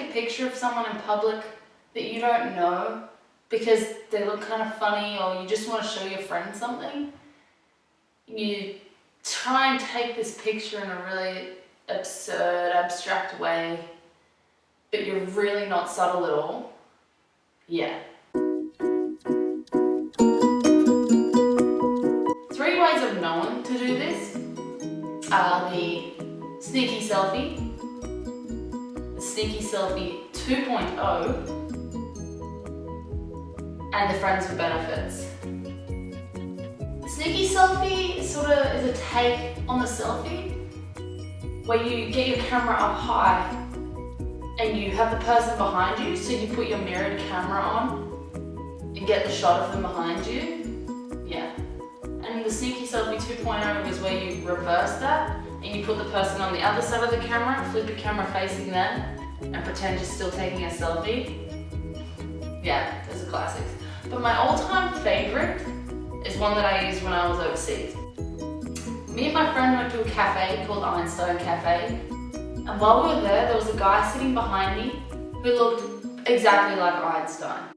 take a picture of someone in public that you don't know because they look kind of funny or you just want to show your friend something, you try and take this picture in a really absurd, abstract way, but you're really not subtle at all. Yeah. 3 ways of knowing to do this are the sneaky selfie, the sneaky selfie 2.0, and the friends with benefits. The sneaky selfie sort of is a take on the selfie where you get your camera up high and you have the person behind you, so you put your mirrored camera on and get the shot of them behind you. Yeah. And the sneaky selfie 2.0 is where you reverse that and you put the person on the other side of the camera, flip the camera facing them, and pretend you're still taking a selfie. Yeah, those are classics. But my all-time favorite is one that I used when I was overseas. Me and my friend went to a cafe called Einstein Cafe, and while we were there was a guy sitting behind me who looked exactly like Einstein.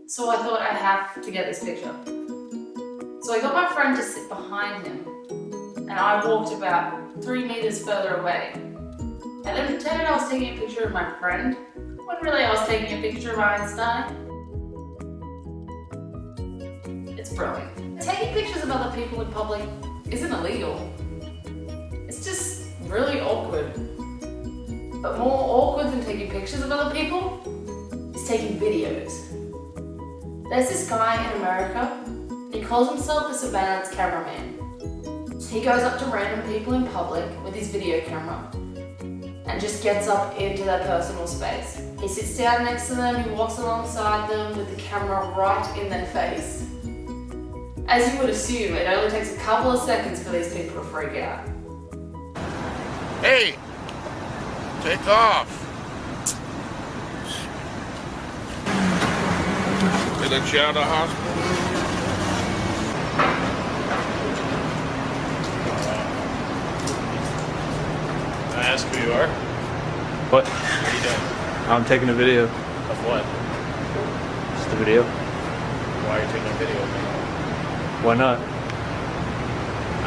So I thought I have to get this picture. So I got my friend to sit behind him, and I walked about 3 meters further away. And then pretended I was taking a picture of my friend, when really I was taking a picture of Einstein. It's brilliant. Taking pictures of other people in public isn't illegal. It's just really awkward. But more awkward than taking pictures of other people is taking videos. There's this guy in America, he calls himself the surveillance cameraman. He goes up to random people in public with his video camera and just gets up into their personal space. He sits down next to them, he walks alongside them with the camera right in their face. As you would assume, it only takes a couple of seconds for these people to freak out. Hey, take off. They let you out of the hospital? Can I ask who you are? What? What are you doing? I'm taking a video. Of what? Just a video. Why are you taking a video of me? Why not? I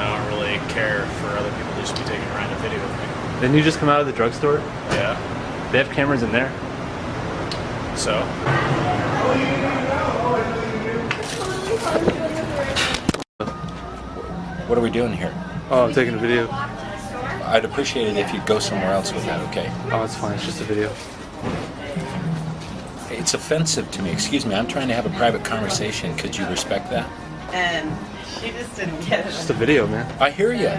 don't really care for other people to just be taking a random video of me. Didn't you just come out of the drugstore? Yeah. They have cameras in there. So? What are we doing here? Oh, I'm taking a video. I'd appreciate it if you'd go somewhere else with that, okay? Oh, it's fine. It's just a video. It's offensive to me. Excuse me, I'm trying to have a private conversation. Could you respect that? And she just didn't get it. Just a video, man. I hear you.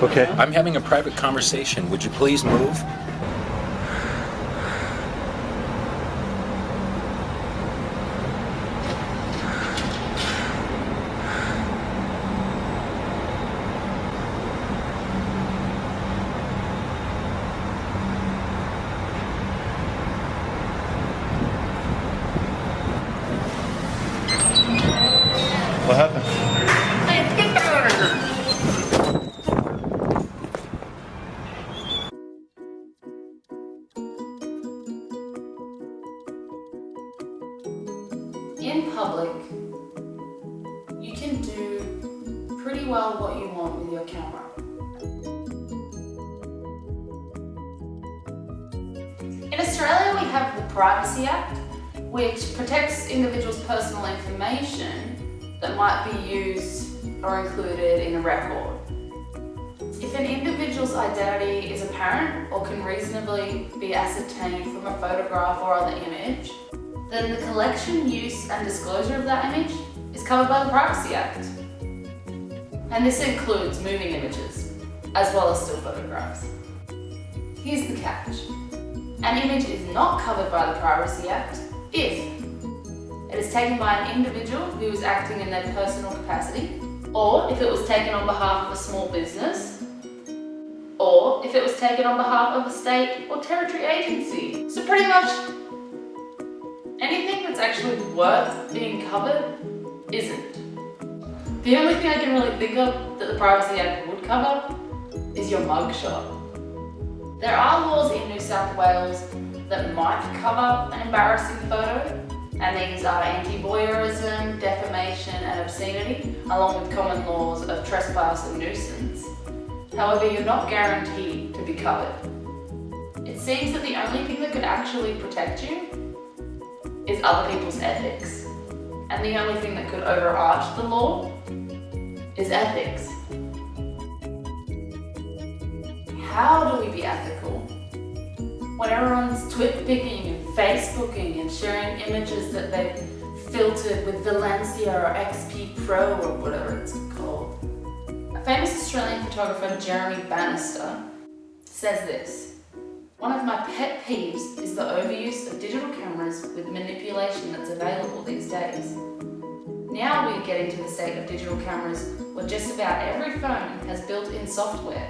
Okay. I'm having a private conversation. Would you please move? What happened? In public, you can do pretty well what you want with your camera. In Australia, we have the Privacy Act, which protects individuals' personal information that might be used or included in a record. If an individual's identity is apparent or can reasonably be ascertained from a photograph or other image, then the collection, use and disclosure of that image is covered by the Privacy Act. And this includes moving images, as well as still photographs. Here's the catch. An image is not covered by the Privacy Act if it is taken by an individual who is acting in their personal capacity, or if it was taken on behalf of a small business, or if it was taken on behalf of a state or territory agency. So pretty much anything that's actually worth being covered isn't. The only thing I can really think of that the Privacy Act would cover is your mugshot. There are laws in New South Wales that might cover an embarrassing photo, and these are anti-voyeurism, defamation and obscenity, along with common laws of trespass and nuisance. However, you're not guaranteed to be covered. It seems that the only thing that could actually protect you is other people's ethics. And the only thing that could overarch the law is ethics. How do we be ethical when everyone's twit-picking and Facebooking and sharing images that they've filtered with Valencia or XP Pro or whatever it's called? A famous Australian photographer, Jeremy Bannister, says this: "One of my pet peeves is the overuse of digital cameras with manipulation that's available these days. Now we're getting to the state of digital cameras where just about every phone has built-in software.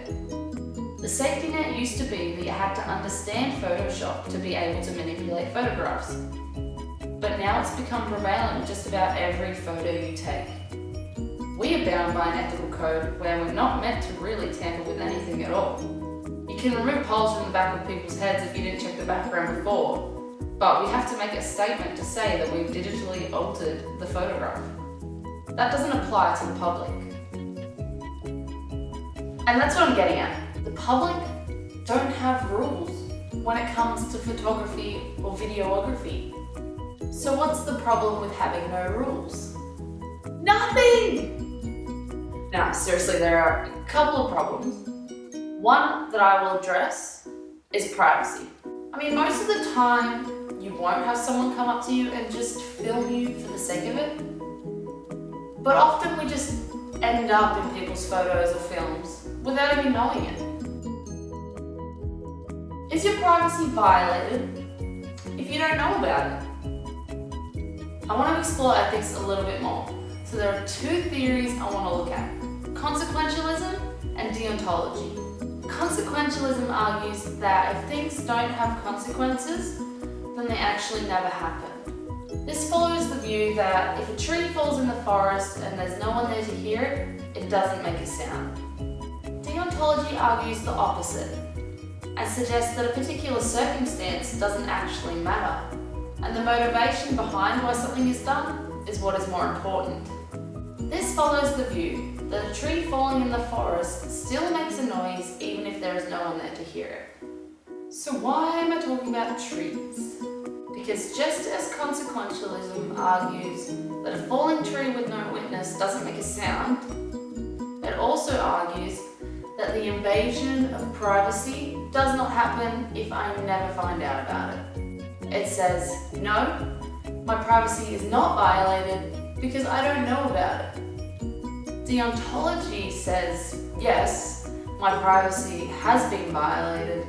The safety net used to be that you had to understand Photoshop to be able to manipulate photographs. But now it's become prevalent with just about every photo you take. We are bound by an ethical code where we're not meant to really tamper with anything at all. You can remove poles from the back of people's heads if you didn't check the background before, but we have to make a statement to say that we've digitally altered the photograph. That doesn't apply to the public." And that's what I'm getting at. The public don't have rules when it comes to photography or videography. So what's the problem with having no rules? Nothing! Now, seriously, there are a couple of problems. One that I will address is privacy. I mean, most of the time, you won't have someone come up to you and just film you for the sake of it. But often we just end up in people's photos or films without even knowing it. Is your privacy violated if you don't know about it? I want to explore ethics a little bit more. So there are two theories I want to look at: consequentialism and deontology. Consequentialism argues that if things don't have consequences, then they actually never happen. This follows the view that if a tree falls in the forest and there's no one there to hear it, it doesn't make a sound. Deontology argues the opposite and suggests that a particular circumstance doesn't actually matter, and the motivation behind why something is done is what is more important. This follows the view that a tree falling in the forest still makes a noise even if there is no one there to hear it. So why am I talking about trees? Because just as consequentialism argues that a falling tree with no witness doesn't make a sound, it also argues that the invasion of privacy does not happen if I never find out about it. It says, no, my privacy is not violated because I don't know about it. Deontology says, yes, my privacy has been violated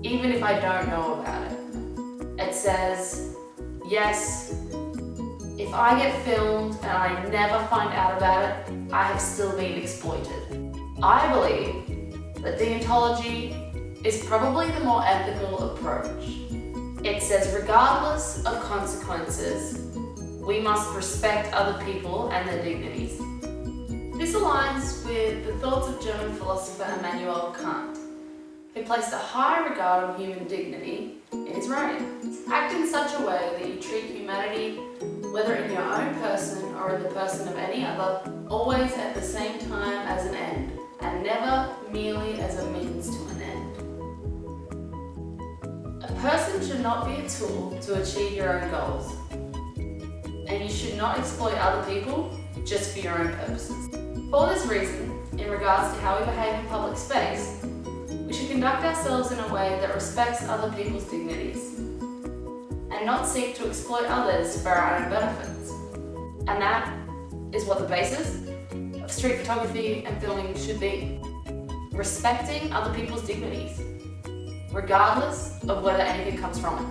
even if I don't know about it. It says, yes, if I get filmed and I never find out about it, I have still been exploited. I believe that deontology is probably the more ethical approach. It says regardless of consequences, we must respect other people and their dignities. This aligns with the thoughts of German philosopher Immanuel Kant, who placed a high regard on human dignity in his writings. Act in such a way that you treat humanity, whether in your own person or in the person of any other, always at the same time as an end, and never merely as a means to an end. A person should not be a tool to achieve your own goals, and you should not exploit other people just for your own purposes. For this reason, in regards to how we behave in public space, we should conduct ourselves in a way that respects other people's dignities, and not seek to exploit others for our own benefits. And that is what the basis of street photography and filming should be. Respecting other people's dignities, regardless of whether anything comes from it.